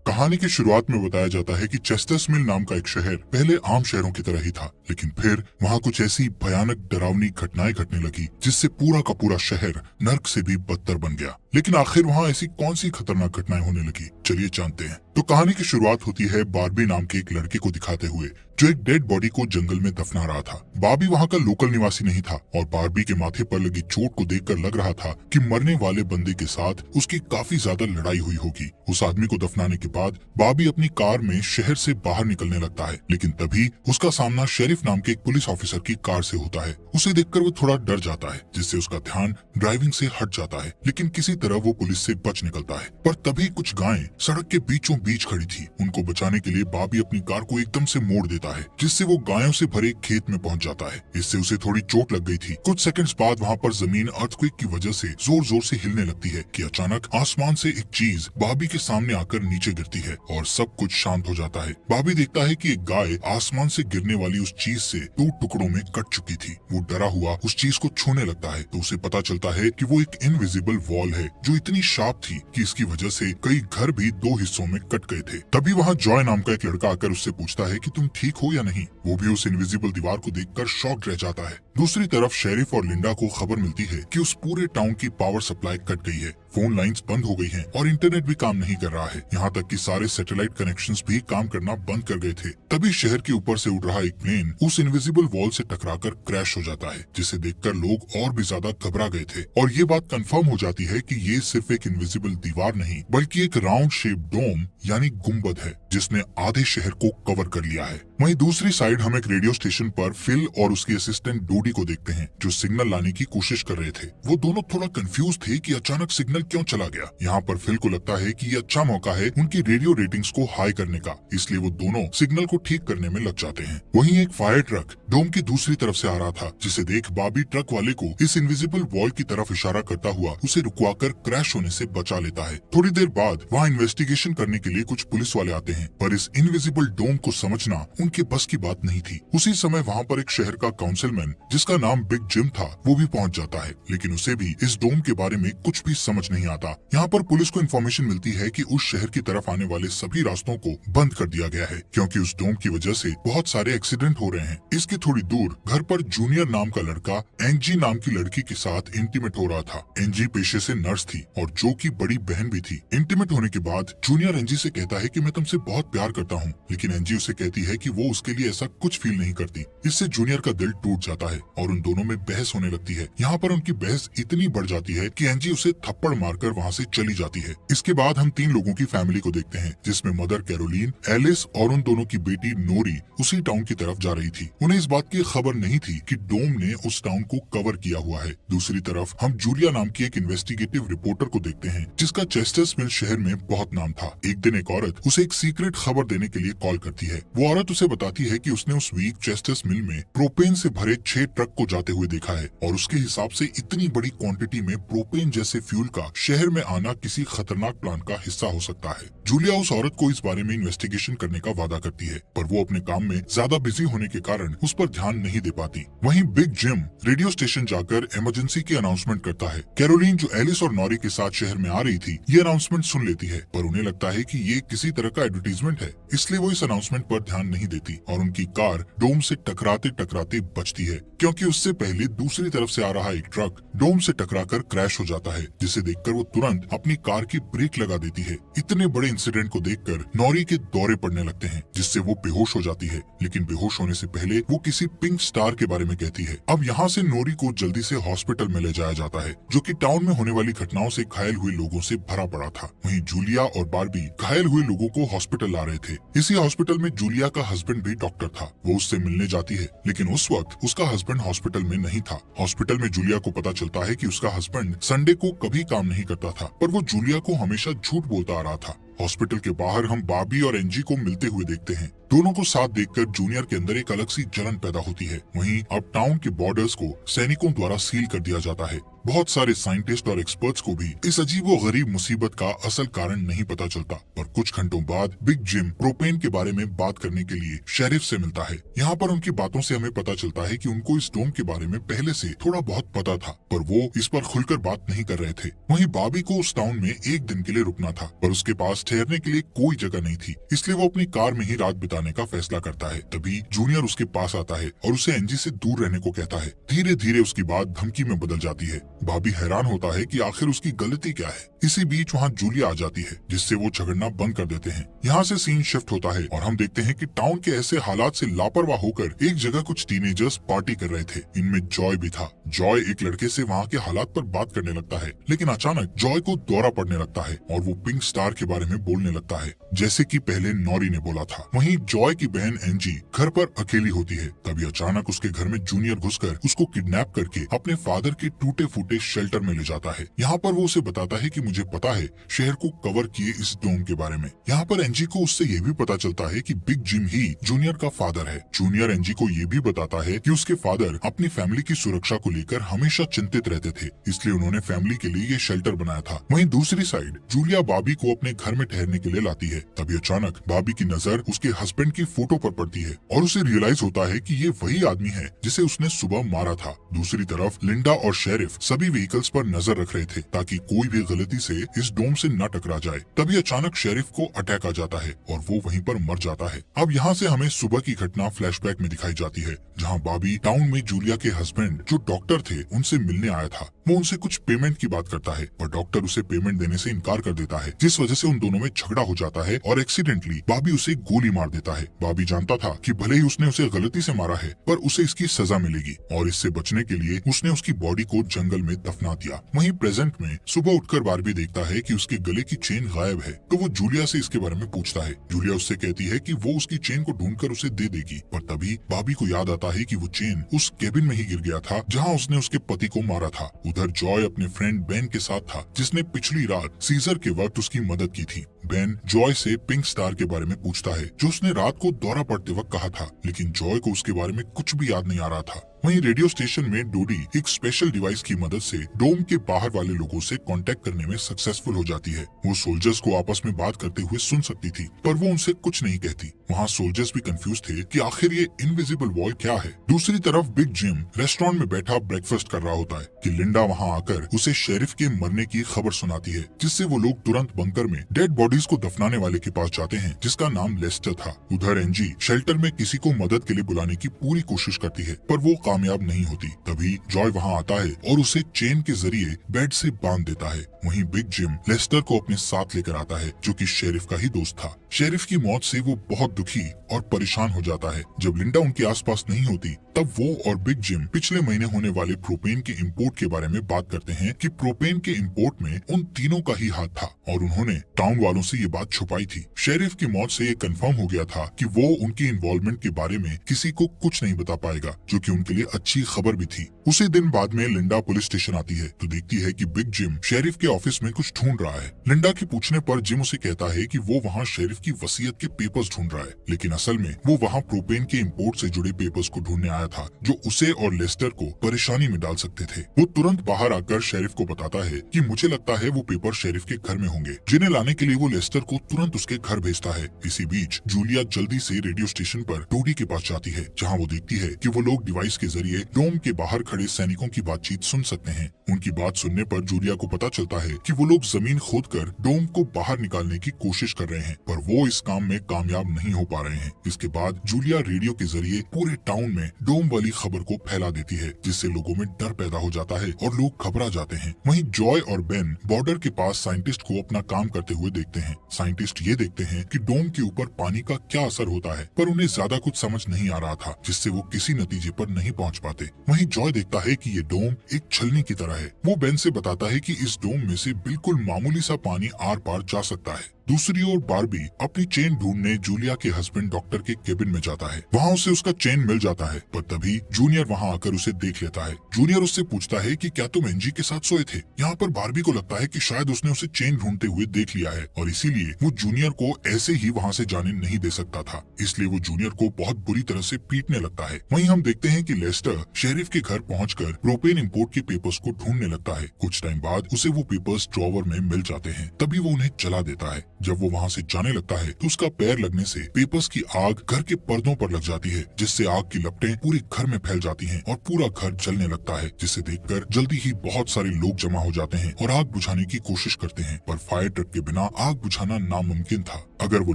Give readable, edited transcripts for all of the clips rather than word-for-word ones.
कहानी की शुरुआत में बताया जाता है कि चेस्टर्समिल नाम का एक शहर पहले आम शहरों की तरह ही था, लेकिन फिर वहाँ कुछ ऐसी भयानक डरावनी घटनाएं घटने लगी जिससे पूरा का पूरा शहर नर्क से भी बदतर बन गया। लेकिन आखिर वहाँ ऐसी कौन सी खतरनाक घटनाएं होने लगी, चलिए जानते हैं। तो कहानी की शुरुआत होती है बार्बी नाम के एक लड़के को दिखाते हुए जो एक डेड बॉडी को जंगल में दफना रहा था। बार्बी वहाँ का लोकल निवासी नहीं था और बार्बी के माथे पर लगी चोट को देखकर लग रहा था कि मरने वाले बंदे के साथ उसकी काफी ज्यादा लड़ाई हुई होगी। उस आदमी को दफनाने के बाद बार्बी अपनी कार में शहर से बाहर निकलने लगता है, लेकिन तभी उसका सामना शेरिफ नाम के एक पुलिस ऑफिसर की कार से होता है। उसे देखकर वो थोड़ा डर जाता है, जिससे उसका ध्यान ड्राइविंग से हट जाता है, लेकिन किसी तरह वो पुलिस से बच निकलता है। पर तभी कुछ गायें सड़क के बीचों बीच खड़ी थी। उनको बचाने के लिए बार्बी अपनी कार को एकदम से मोड़ देता है, जिससे वो गायों से भरे खेत में पहुंच जाता है। इससे उसे थोड़ी चोट लग गई थी। कुछ सेकंड्स बाद वहाँ पर जमीन अर्थक्वेक की वजह से जोर जोर से हिलने लगती है कि अचानक आसमान से एक चीज बार्बी के सामने आकर नीचे गिरती है और सब कुछ शांत हो जाता है। बार्बी देखता है कि एक गाय आसमान से गिरने वाली उस चीज से 2 टुकड़ों में कट चुकी थी। वो डरा हुआ उस चीज को छूने लगता है तो उसे पता चलता है कि वो एक इनविजिबल वॉल है जो इतनी शार्प थी कि इसकी वजह से कई घर भी 2 हिस्सों में कट गए थे। तभी वहाँ जॉय नाम का एक लड़का आकर उससे पूछता है कि तुम ठीक हो या नहीं। वो भी उस इनविजिबल दीवार को देखकर शॉक्ड रह जाता है। दूसरी तरफ शेरिफ और लिंडा को खबर मिलती है कि उस पूरे टाउन की पावर सप्लाई कट गई है, फोन लाइंस बंद हो गई हैं और इंटरनेट भी काम नहीं कर रहा है। यहाँ तक कि सारे सैटेलाइट कनेक्शंस भी काम करना बंद कर गए थे। तभी शहर के ऊपर से उड़ रहा एक प्लेन उस इनविजिबल वॉल से टकराकर क्रैश हो जाता है, जिसे देखकर लोग और भी ज्यादा घबरा गए थे। और ये बात कंफर्म हो जाती है कि ये सिर्फ एक इनविजिबल दीवार नहीं बल्कि एक राउंड शेप डोम यानी गुम्बद है जिसने आधे शहर को कवर कर लिया है। वहीं दूसरी साइड हम एक रेडियो स्टेशन पर फिल और उसकी असिस्टेंट डोडी को देखते हैं जो सिग्नल लाने की कोशिश कर रहे थे। वो दोनों थोड़ा कंफ्यूज थे कि अचानक सिग्नल क्यों चला गया। यहाँ पर फिल को लगता है कि ये अच्छा मौका है उनकी रेडियो रेटिंग्स को हाई करने का, इसलिए वो दोनों सिग्नल को ठीक करने में लग जाते हैं। वहीं एक फायर ट्रक डोम की दूसरी तरफ से आ रहा था, जिसे देख बार्बी ट्रक वाले को इस इनविजिबल वॉल की तरफ इशारा करता हुआ उसे रुकवाकर क्रैश होने से बचा लेता है। थोड़ी देर बाद वहाँ इन्वेस्टिगेशन करने के लिए कुछ पुलिस वाले आते हैं, पर इस इनविजिबल डोम को समझना उनके बस की बात नहीं थी। उसी समय वहाँ पर एक शहर का काउंसिलमैन जिसका नाम बिग जिम था वो भी पहुँच जाता है, लेकिन उसे भी इस डोम के बारे में कुछ भी समझ नहीं आता। यहाँ पर पुलिस को इन्फॉर्मेशन मिलती है कि उस शहर की तरफ आने वाले सभी रास्तों को बंद कर दिया गया है क्योंकि उस डोम की वजह से बहुत सारे एक्सीडेंट हो रहे हैं। इसके थोड़ी दूर घर पर जूनियर नाम का लड़का एंजी नाम की लड़की के साथ इंटीमेट हो रहा था। एंजी पेशे से नर्स थी और जो की बड़ी बहन भी थी। इंटीमेट होने के बाद जूनियर एंजी से कहता है कि मैं तुमसे बहुत प्यार करता हूँ, लेकिन एंजी उसे कहती है कि वो उसके लिए ऐसा कुछ फील नहीं करती। इससे जूनियर का दिल टूट जाता है और उन दोनों में बहस होने लगती है। यहाँ पर उनकी बहस इतनी बढ़ जाती है कि एंजी उसे थप्पड़ मारकर वहाँ से चली जाती है। इसके बाद हम 3 लोगों की फैमिली को देखते हैं, जिसमें मदर कैरोलीन, एलिस और उन दोनों की बेटी नोरी उसी टाउन की तरफ जा रही थी। उन्हें इस बात की खबर नहीं थी कि डोम ने उस टाउन को कवर किया हुआ है। दूसरी तरफ हम जूलिया नाम की एक इन्वेस्टिगेटिव रिपोर्टर को देखते हैं जिसका चेस्टर्समिल शहर में बहुत नाम था। एक दिन एक औरत उसे एक सीक्रेट खबर देने के लिए कॉल करती है। वो औरत उसे बताती है कि उसने उस वीक चेस्टर्समिल में प्रोपेन से भरे 6 ट्रक को जाते हुए देखा है और उसके हिसाब से इतनी बड़ी क्वांटिटी में प्रोपेन जैसे फ्यूल का शहर में आना किसी खतरनाक प्लान का हिस्सा हो सकता है। जूलिया उस औरत को इस बारे में इन्वेस्टिगेशन करने का वादा करती है, पर वो अपने काम में ज्यादा बिजी होने के कारण उस पर ध्यान नहीं दे पाती। वहीं बिग जिम रेडियो स्टेशन जाकर इमरजेंसी की अनाउंसमेंट करता है। कैरोलीन जो एलिस और नॉरी के साथ शहर में आ रही थी ये अनाउंसमेंट सुन लेती है, पर उन्हें लगता है कि ये किसी तरह का एडवर्टीजमेंट है, इसलिए वो इस अनाउंसमेंट पर ध्यान नहीं देती और उनकी कार डोम से टकराते टकराते बचती है, क्योंकि उससे पहले दूसरी तरफ से आ रहा एक ट्रक डोम से टकराकर क्रैश हो जाता है, जिसे देखकर वो तुरंत अपनी कार की ब्रेक लगा देती है। इतने बड़े इंसिडेंट को देखकर नॉरी के दौरे पड़ने लगते हैं, जिससे वो बेहोश हो जाती है, लेकिन बेहोश होने से पहले वो किसी पिंक स्टार के बारे में कहती है। अब यहाँ से नॉरी को जल्दी से हॉस्पिटल में ले जाया जाता है, जो कि टाउन में होने वाली घटनाओं से घायल हुए लोगों से भरा पड़ा था। वहीं जूलिया और बार्बी घायल हुए लोगों को हॉस्पिटल ला रहे थे। इसी हॉस्पिटल में जूलिया का हस्बैंड भी डॉक्टर था। वो उससे मिलने जाती है, लेकिन उस वक्त उसका हस्बैंड हॉस्पिटल में नहीं था। हॉस्पिटल में जूलिया को पता चलता है कि उसका हस्बैंड संडे को कभी काम नहीं करता था, पर वो जूलिया को हमेशा झूठ बोलता आ रहा था। हॉस्पिटल के बाहर हम बार्बी और एंजी को मिलते हुए देखते हैं। दोनों को साथ देखकर जूनियर के अंदर एक अलग सी जलन पैदा होती है। वहीं अब टाउन के बॉर्डर्स को सैनिकों द्वारा सील कर दिया जाता है। बहुत सारे साइंटिस्ट और एक्सपर्ट्स को भी इस अजीबो गरीब मुसीबत का असल कारण नहीं पता चलता। पर कुछ घंटों बाद बिग जिम प्रोपेन के बारे में बात करने के लिए शेरिफ से मिलता है। यहाँ पर उनकी बातों से हमें पता चलता है कि उनको इस डोम के बारे में पहले से थोड़ा बहुत पता था, पर वो इस पर खुलकर बात नहीं कर रहे थे। वहीं बॉबी को उस टाउन में एक दिन के लिए रुकना था, पर उसके पास ठहरने के लिए कोई जगह नहीं थी, इसलिए वो अपनी कार में ही रात बिताने का फैसला करता है। तभी जूनियर उसके पास आता है और उसे एंजी से दूर रहने को कहता है। धीरे धीरे उसकी बात धमकी में बदल जाती है। बॉबी हैरान होता है कि आखिर उसकी गलती क्या है। इसी बीच वहाँ जूलिया आ जाती है, जिससे वो झगड़ना बंद कर देते हैं। यहाँ से सीन शिफ्ट होता है और हम देखते हैं कि टाउन के ऐसे हालात से लापरवाह होकर एक जगह कुछ टीनेजर्स पार्टी कर रहे थे। इनमें जॉय भी था। जॉय एक लड़के से वहाँ के हालात पर बात करने लगता है, लेकिन अचानक जॉय को दौरा पड़ने लगता है और वो पिंक स्टार के बारे में बोलने लगता है, जैसे कि पहले नॉरी ने बोला था। वहीं जॉय की बहन एंजी घर पर अकेली होती है। तभी अचानक उसके घर में जूनियर घुसकर उसको किडनैप करके अपने फादर के टूटे फूटे शेल्टर में ले जाता है। यहाँ पर वो उसे बताता है कि मुझे पता है शहर को कवर किए इस डोम के बारे में। यहाँ पर एंजी को उससे ये भी पता चलता है कि बिग जिम ही जूनियर का फादर है। जूनियर एंजी को ये भी बताता है कि उसके फादर अपनी फैमिली की सुरक्षा को लेकर हमेशा चिंतित रहते थे, इसलिए उन्होंने फैमिली के लिए ये शेल्टर बनाया था। वहीं दूसरी साइड जूलिया बॉबी को अपने घर में ठहरने के लिए लाती है। तभी अचानक बॉबी की नजर उसके हस्बैंड की फोटो पर पड़ती है और उसे रियलाइज होता है कि ये वही आदमी है जिसे उसने सुबह मारा था। दूसरी तरफ लिंडा और शेरिफ सभी व्हीकल्स पर नजर रख रहे थे ताकि कोई भी गलती से इस डोम से न टकरा जाए। तभी अचानक शेरिफ को अटैक आ जाता है और वो वहीं पर मर जाता है। अब यहाँ से हमें सुबह की घटना फ्लैशबैक में दिखाई जाती है, जहाँ बॉबी टाउन में जूलिया के हस्बैंड जो डॉक्टर थे उनसे मिलने आया था। वो उनसे कुछ पेमेंट की बात करता है, पर डॉक्टर उसे पेमेंट देने से इनकार कर देता है, जिस वजह से उन दोनों में झगड़ा हो जाता है और एक्सीडेंटली बॉबी उसे गोली मार देता है। बॉबी जानता था कि भले ही उसने उसे गलती से मारा है, पर उसे इसकी सजा मिलेगी और इससे बचने के लिए उसने उसकी बॉडी को जंगल में दफना दिया। वहीं प्रेजेंट में सुबह उठकर बारबी देखता है कि उसके गले की चेन गायब है, तो वो जूलिया से इसके बारे में पूछता है। जूलिया उससे कहती है कि वो उसकी चेन को ढूंढकर उसे दे देगी, पर तभी बॉबी को याद आता है कि वो चेन उस केबिन में ही गिर गया था जहाँ उसने उसके पति को मारा था। उधर जॉय अपने फ्रेंड बेन के साथ था, जिसने पिछली रात सीजर के वक्त उसकी मदद की थी। बेन जॉय से पिंक स्टार के बारे में पूछता है, जो उसने रात को दौरा पड़ते वक्त कहा था, लेकिन जॉय को उसके बारे में कुछ भी याद नहीं आ रहा था। वहीं रेडियो स्टेशन में डोडी एक स्पेशल डिवाइस की मदद से डोम के बाहर वाले लोगों से कांटेक्ट करने में सक्सेसफुल हो जाती है। वो सोल्जर्स को आपस में बात करते हुए सुन सकती थी, पर वो उनसे कुछ नहीं कहती। वहाँ सोल्जर्स भी कंफ्यूज थे कि आखिर ये इनविजिबल वॉल क्या है। दूसरी तरफ बिग जिम रेस्टोरेंट में बैठा ब्रेकफास्ट कर रहा होता है कि लिंडा वहाँ आकर उसे शेरिफ के मरने की खबर सुनाती है, जिससे वो लोग तुरंत बंकर में डेड बॉडीज को दफनाने वाले के पास जाते हैं, जिसका नाम लेस्टर था। उधर एंजी शेल्टर में किसी को मदद के लिए बुलाने की पूरी कोशिश करती है, पर वो कामयाब नहीं होती। तभी जॉय वहाँ आता है और उसे चेन के जरिए बेड से बांध देता है। वहीं बिग जिम लेस्टर को अपने साथ लेकर आता है, जो कि शेरिफ का ही दोस्त था। शेरिफ की मौत से वो बहुत दुखी और परेशान हो जाता है। जब लिंडा उनके आसपास नहीं होती, तब वो और बिग जिम पिछले महीने होने वाले प्रोपेन के इंपोर्ट के बारे में बात करते हैं कि प्रोपेन के इंपोर्ट में उन तीनों का ही हाथ था और उन्होंने टाउन वालों से ये बात छुपाई थी। शेरिफ की मौत से ये कंफर्म हो गया था कि वो उनकी इन्वॉल्वमेंट के बारे में किसी को कुछ नहीं बता पाएगा, जो कि उनके लिए अच्छी खबर भी थी। उसी दिन बाद में लिंडा पुलिस स्टेशन आती है तो देखती है कि बिग जिम शेरिफ के ऑफिस में कुछ ढूंढ रहा है। लिंडा के पूछने पर जिम उसे कहता है कि वो वहाँ शेरिफ की वसीयत के पेपर्स ढूंढ रहा है, लेकिन असल में वो वहाँ प्रोपेन के इंपोर्ट से जुड़े पेपर्स को ढूंढने आया था, जो उसे और लेस्टर को परेशानी में डाल सकते थे। वो तुरंत बाहर आकर शेरिफ को बताता है कि मुझे लगता है वो पेपर शेरिफ के घर में होंगे, जिन्हें लाने के लिए वो लेस्टर को तुरंत उसके घर भेजता है। इसी बीच जूलिया जल्दी से रेडियो स्टेशन पर डोडी के पास जाती है, जहाँ वो देखती है कि वो लोग डिवाइस के जरिए डोम के बाहर खड़े सैनिकों की बातचीत सुन सकते हैं। उनकी बात सुनने पर जूलिया को पता चलता है कि वो लोग जमीन खोदकर डोम को बाहर निकालने की कोशिश कर रहे हैं, पर वो इस काम में कामयाब नहीं हो पा रहे हैं। इसके बाद जूलिया रेडियो के जरिए पूरे टाउन में डोम वाली खबर को फैला देती है, जिससे लोगों में डर पैदा हो जाता है और लोग घबरा जाते हैं। वहीं जॉय और बेन बॉर्डर के पास साइंटिस्ट को अपना काम करते हुए देखते हैं। साइंटिस्ट ये देखते हैं कि डोम के ऊपर पानी का क्या असर होता है, पर उन्हें ज्यादा कुछ समझ नहीं आ रहा था, जिससे वो किसी नतीजे पर नहीं पहुंच पाते। वहीं जॉय देखता है कि ये डोम एक छलनी की तरह है। वो बेन से बताता है कि इस डोम में से बिल्कुल मामूली सा पानी आर पार जा सकता है। दूसरी ओर बार्बी अपनी चेन ढूंढने जूलिया के हस्बैंड डॉक्टर के केबिन में जाता है। वहाँ उसे उसका चेन मिल जाता है, पर तभी जूनियर वहाँ आकर उसे देख लेता है। जूनियर उससे पूछता है कि क्या तुम एंजी के साथ सोए थे। यहाँ पर बार्बी को लगता है कि शायद उसने उसे चेन ढूंढते हुए देख लिया है और इसीलिए वो जूनियर को ऐसे ही वहाँ से जाने नहीं दे सकता था, इसलिए वो जूनियर को बहुत बुरी तरह से पीटने लगता है। वहीं हम देखते हैं कि लेस्टर शेरिफ के घर पहुंचकर प्रोपेन इंपोर्ट के पेपर्स को ढूंढने लगता है। कुछ टाइम बाद उसे वो पेपर्स ड्रॉवर में मिल जाते हैं, तभी वो उन्हें जला देता है। जब वो वहाँ से जाने लगता है तो उसका पैर लगने से पेपर्स की आग घर के पर्दों पर लग जाती है, जिससे आग की लपटें पूरे घर में फैल जाती हैं और पूरा घर जलने लगता है, जिसे देखकर जल्दी ही बहुत सारे लोग जमा हो जाते हैं और आग बुझाने की कोशिश करते हैं, पर फायर ट्रक के बिना आग बुझाना नामुमकिन था। अगर वो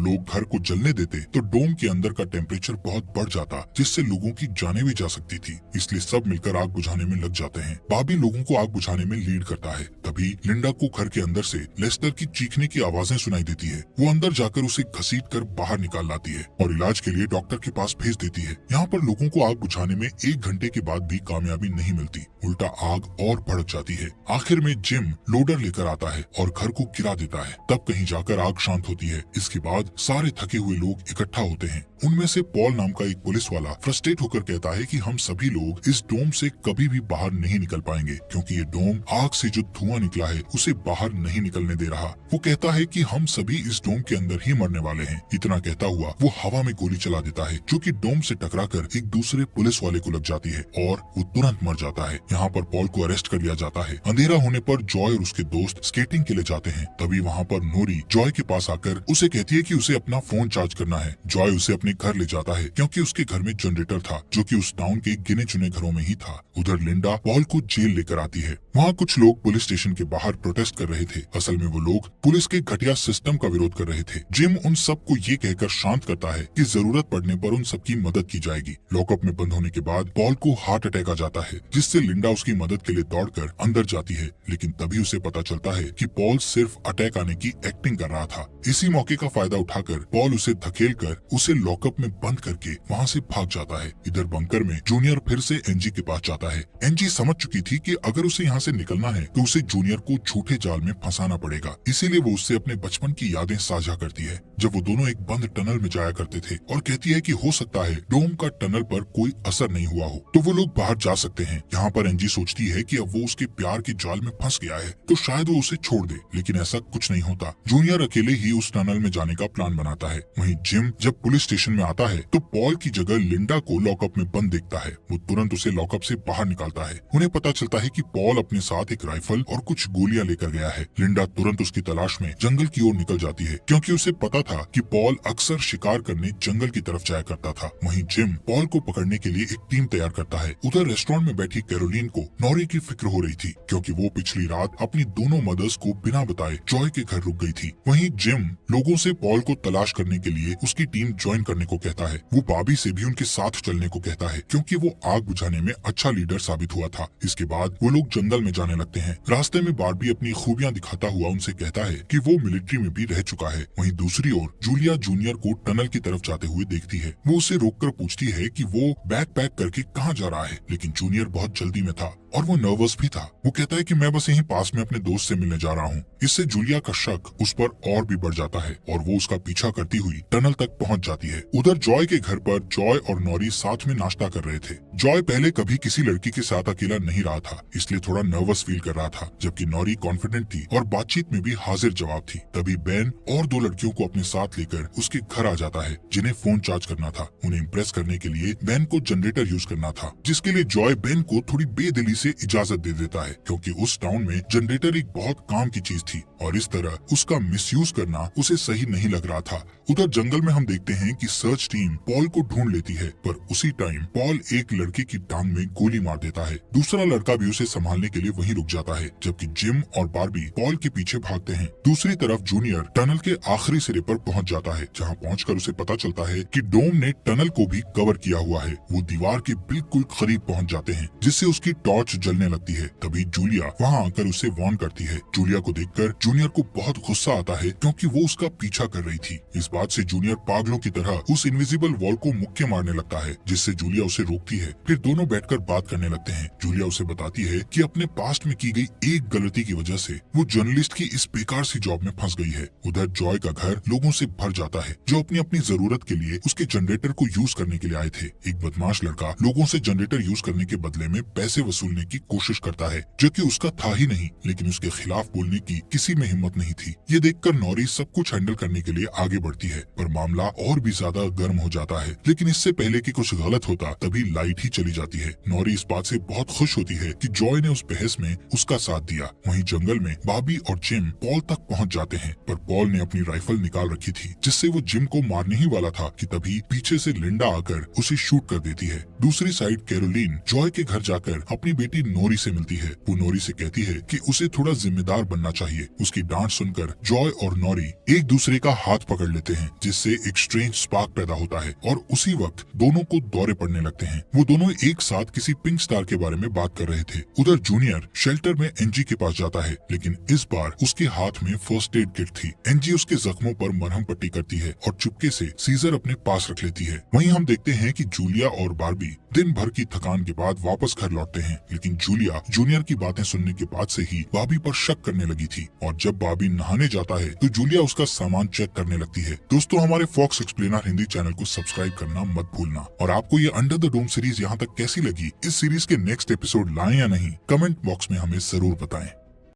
लोग घर को जलने देते तो डोम के अंदर का टेम्परेचर बहुत बढ़ जाता, जिससे लोगों की जानें भी जा सकती थी, इसलिए सब मिलकर आग बुझाने में लग जाते हैं। बाबी लोगों को आग बुझाने में लीड करता है। तभी लिंडा को घर के अंदर से लेस्टर की चीखने की आवाजें सुनाई देती है। वो अंदर जाकर उसे घसीटकर बाहर निकाल लाती है और इलाज के लिए डॉक्टर के पास भेज देती है। यहाँ पर लोगों को आग बुझाने में 1 घंटे के बाद भी कामयाबी नहीं मिलती, उल्टा आग और भड़क जाती है। आखिर में जिम लोडर लेकर आता है और घर को गिरा देता है। तब कहीं जाकर आग शांत होती है। इसके बाद सारे थके हुए लोग इकट्ठा होते हैं। उनमें से पॉल नाम का एक पुलिस वाला फ्रस्ट्रेट होकर कहता है कि हम सभी लोग इस डोम से कभी भी बाहर नहीं निकल पाएंगे, क्योंकि ये डोम आग से जो धुआं निकला है उसे बाहर नहीं निकलने दे रहा। वो कहता है कि हम सभी इस डोम के अंदर ही मरने वाले हैं। इतना कहता हुआ वो हवा में गोली चला देता है, जो कि डोम से टकराकर एक दूसरे पुलिस वाले को लग जाती है और वो तुरंत मर जाता है। यहाँ पर पॉल को अरेस्ट कर लिया जाता है। अंधेरा होने पर जॉय और उसके दोस्त स्केटिंग के लिए जाते हैं। तभी वहाँ पर नोरी जॉय के पास आकर उसे कहती है कि उसे अपना फोन चार्ज करना है। जॉय उसे अपने घर ले जाता है, क्योंकि उसके घर में जनरेटर था, जो कि उस टाउन के गिने चुने घरों में ही था। उधर लिंडा पॉल को जेल लेकर आती है। वहाँ कुछ लोग पुलिस स्टेशन के बाहर प्रोटेस्ट कर रहे थे। असल में वो लोग पुलिस के घटिया सिस्टम का विरोध कर रहे थे। जिम उन सबको ये कहकर शांत करता है कि जरूरत पड़ने पर उन सबकी मदद की जाएगी। लॉकअप में बंद होने के बाद पॉल को हार्ट अटैक आ जाता है, जिससे लिंडा उसकी मदद के लिए दौड़कर अंदर जाती है, लेकिन तभी उसे पता चलता है कि पॉल सिर्फ अटैक आने की एक्टिंग कर रहा था। इसी मौके का फायदा उठाकर पॉल उसे धकेलकर उसे लॉकअप में बंद करके वहाँ से भाग जाता है। इधर बंकर में जूनियर फिर से एनजी के पास जाता है। एनजी समझ चुकी थी कि अगर उसे यहाँ से निकलना है तो उसे जूनियर को झूठे जाल में फंसाना पड़ेगा, इसीलिए वो उससे अपने बचपन की यादें साझा करती है, जब वो दोनों एक बंद टनल में जाया करते थे, और कहती है कि हो सकता है डोम का टनल पर कोई असर नहीं हुआ हो तो वो लोग बाहर जा सकते हैं। यहाँ पर एनजी सोचती है कि अब वो उसके प्यार के जाल में फंस गया है तो शायद वो उसे छोड़ दे, लेकिन ऐसा कुछ नहीं होता। जूनियर अकेले ही उस टनल में जाने का प्लान बनाता है। वहीं जिम जब पुलिस स्टेशन में आता है तो पॉल की जगह लिंडा को लॉकअप में बंद देखता है। वो तुरंत उसे लॉकअप से बाहर निकालता है। उन्हें पता चलता है कि पॉल अपने साथ एक राइफल और कुछ गोलियां लेकर गया है। लिंडा तुरंत उसकी तलाश में जंगल की ओर निकल जाती है, क्योंकि उसे पता था कि पॉल अक्सर शिकार करने जंगल की तरफ जाया करता था। वहीं जिम पॉल को पकड़ने के लिए एक टीम तैयार करता है। उधर रेस्टोरेंट में बैठी कैरोलीन को नॉरी की फिक्र हो रही थी, क्योंकि वो पिछली रात अपनी दोनों मदर्स को बिना बताए जॉय के घर रुक गई थी। वहीं जिम लोगों से पॉल को तलाश करने के लिए उसकी टीम ज्वाइन करने को कहता है। वो बाबी से भी उनके साथ चलने को कहता है, क्योंकि वो आग बुझाने में अच्छा लीडर साबित हुआ था। इसके बाद वो लोग जंगल में जाने लगते हैं। रास्ते में बार्बी अपनी खूबियां दिखाता हुआ उनसे कहता है कि वो मिलिट्री में भी रह चुका है। वहीं दूसरी ओर जूलिया जूनियर को टनल की तरफ जाते हुए देखती है। वो उसे रोककर पूछती है कि वो बैग पैक करके कहाँ जा रहा है, लेकिन जूनियर बहुत जल्दी में था और वो नर्वस भी था। वो कहता है कि मैं बस यहीं पास में अपने दोस्त से मिलने जा रहा हूँ। इससे जूलिया का शक उस पर और भी बढ़ जाता है और वो उसका पीछा करती हुई टनल तक पहुँच जाती है। उधर जॉय के घर पर जॉय और नॉरी साथ में नाश्ता कर रहे थे। जॉय पहले कभी किसी लड़की के साथ अकेला नहीं रहा था, इसलिए थोड़ा नर्वस फील कर रहा था, जबकि नॉरी कॉन्फिडेंट थी और बातचीत में भी हाजिर जवाब थी। तभी बेन और 2 लड़कियों को अपने साथ लेकर उसके घर आ जाता है, जिन्हें फोन चार्ज करना था। उन्हें इम्प्रेस करने के लिए बेन को जनरेटर यूज करना था, जिसके लिए जॉय बेन को थोड़ी बेदिली से इजाजत दे देता है, क्योंकि उस टाउन में जनरेटर एक बहुत काम की चीज थी और इस तरह उसका मिसयूज करना उसे सही नहीं लग रहा था। उधर जंगल में हम देखते हैं कि सर्च टीम पॉल को ढूंढ लेती है, पर उसी टाइम पॉल एक लड़के की टांग में गोली मार देता है। दूसरा लड़का भी उसे संभालने के लिए वहीं रुक जाता है, जबकि जिम और बार्बी पॉल के पीछे भागते हैं। दूसरी तरफ जूनियर टनल के आखिरी सिरे पर पहुंच जाता है, जहां पहुंचकर उसे पता चलता है कि डोम ने टनल को भी कवर किया हुआ है। वो दीवार के बिल्कुल करीब पहुंच जाते हैं, जिससे उसकी टॉर्च टॉर्च जलने लगती है। तभी जूलिया वहाँ आकर उसे वार्न करती है। जूलिया को देखकर जूनियर को बहुत गुस्सा आता है क्योंकि वो उसका पीछा कर रही थी। इस बात से जूनियर पागलों की तरह उस इनविजिबल वॉल को मुक्के मारने लगता है, जिससे जूलिया उसे रोकती है। फिर दोनों बैठकर बात करने लगते हैं। जूलिया उसे बताती है कि अपने पास्ट में की गई एक गलती की वजह से वो जर्नलिस्ट की इस बेकार सी जॉब में फंस गई है। उधर जॉय का घर लोगों से भर जाता है जो अपनी अपनी जरूरत के लिए उसके जनरेटर को यूज करने के लिए आए थे। एक बदमाश लड़का लोगों से जनरेटर यूज करने के बदले में पैसे वसूलने की कोशिश करता है, जो कि उसका था ही नहीं, लेकिन उसके खिलाफ बोलने की किसी में हिम्मत नहीं थी। ये देखकर नॉरी सब कुछ हैंडल करने के लिए आगे बढ़ती है, पर मामला और भी ज्यादा गर्म हो जाता है। लेकिन इससे पहले कि कुछ गलत होता तभी लाइट ही चली जाती है। नॉरी इस बात से बहुत खुश होती है कि जॉय ने उस बहस में उसका साथ दिया। वहीं जंगल में बॉबी और जिम पॉल तक पहुंच जाते हैं, पर पॉल ने अपनी राइफल निकाल रखी थी जिससे वो जिम को मारने ही वाला था कि तभी पीछे से लिंडा आकर उसे शूट कर देती है। दूसरी साइड कैरोलीन जॉय के घर जाकर अपनी बेटी नोरी से मिलती है। वो नोरी से कहती है कि उसे थोड़ा जिम्मेदार बनना चाहिए। उसकी डांट सुनकर जॉय और नोरी एक दूसरे का हाथ पकड़ लेते हैं, जिससे एक स्ट्रेंज स्पार्क पैदा होता है और उसी वक्त दोनों को दौरे पड़ने लगते हैं। वो दोनों एक साथ किसी पिंक स्टार के बारे में बात कर रहे थे। उधर जूनियर शेल्टर में एनजी के पास जाता है, लेकिन इस बार उसके हाथ में फर्स्ट एड किट थी। एनजी उसके जख्मों पर मरहम पट्टी करती है और चुपके से सीजर अपने पास रख लेती है। वहीं हम देखते हैं कि जूलिया और बार्बी दिन भर की थकान के बाद वापस घर लौटते हैं, लेकिन जूलिया जूनियर की बातें सुनने के बाद से ही बार्बी पर शक करने लगी थी और जब बार्बी नहाने जाता है तो जूलिया उसका सामान चेक करने लगती है। दोस्तों, हमारे फॉक्स एक्सप्लेनर हिंदी चैनल को सब्सक्राइब करना मत भूलना। और आपको ये अंडर द डोम सीरीज यहाँ तक कैसी लगी, इस सीरीज के नेक्स्ट एपिसोड लाएं या नहीं, कमेंट बॉक्स में हमें जरूर बताएं।